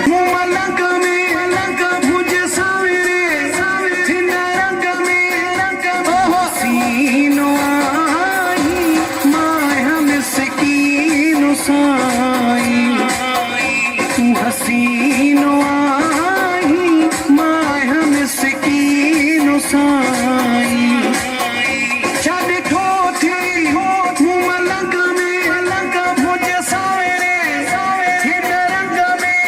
मलक में मुझे सावरे थिन रंग में हसीनो आई माय हम सकीनो साई तू हसीनो आई माय हम सकीनो साई छड़ ठोठी मलक में मुझे सावरे थिन रंग में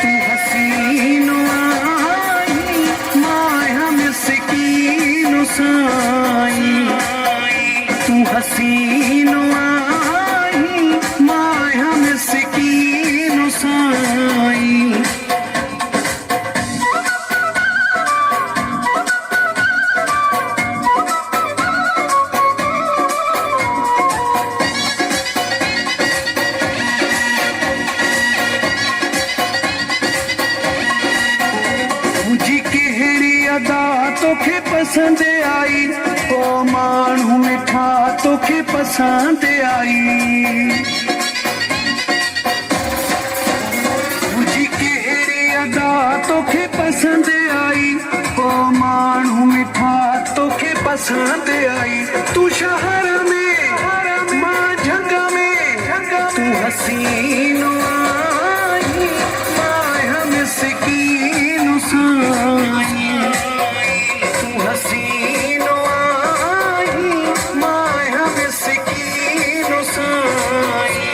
तू हसीनो आई माय हम सकीनो साई तू हसीनो आई माय हम सकीनो साई मुझी कहिड़ी अदा तोखे पसंद आई ओ माण्हू मिठा तोखे पसंद आई मुझी कहिड़ी अदा तोखे पसंद आई ओ माण्हू मिठा तोखे पसंद आई तू शहर में मां झंग में तू हसीनो आई मां हम सकीनो साई तू हसीनो आई मां हम सकीनो साई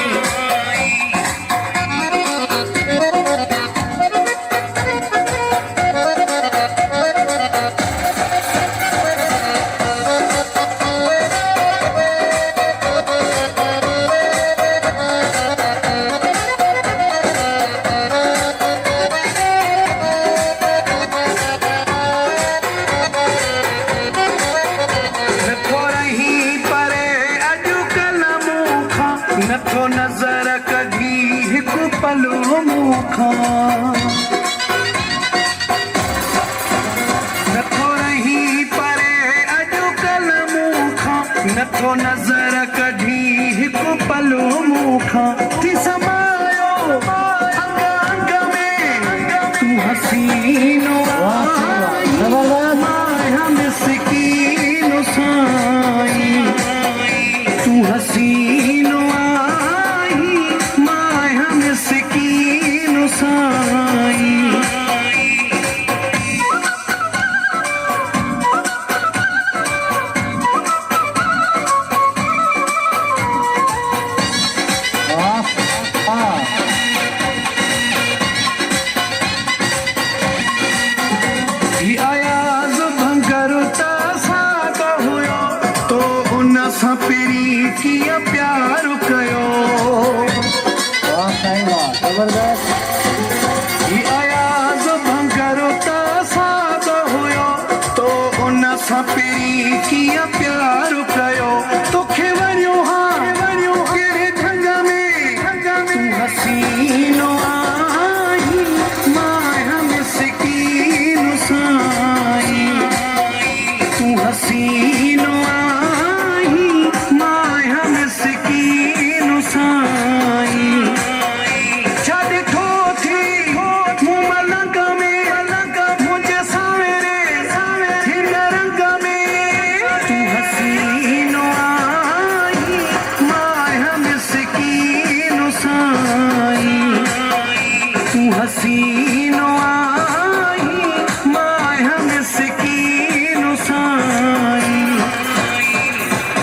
नथो नज़र कढी हिकु पलो मूंखां नथो रही परे अॼुकल्ह मूंखां नथो नज़र कढी हिकु पलो मूंखां थी समायो अंग अंग में तू हसीनो आई मां हम सकीनो साई तू हसीनो सकीनो साई आयाज़ भंगर त सां हुयो तो उन सां पहिरीं कीअं प्यार कयो आयाज़ भंगर त सां हुयो तो उन सां पहिरीं कीअं प्यार कयो तोखे वणियो हा कहिड़े ढंग में तू हसीनो आई मां हम सकीनो साई तू हसीनो आई मां हम सकीनो साई छड़ ठोठी मलक में मुझे सावरे थिन रंग में तू हसीनो आई मां हम सकीनो साई तू हसीनो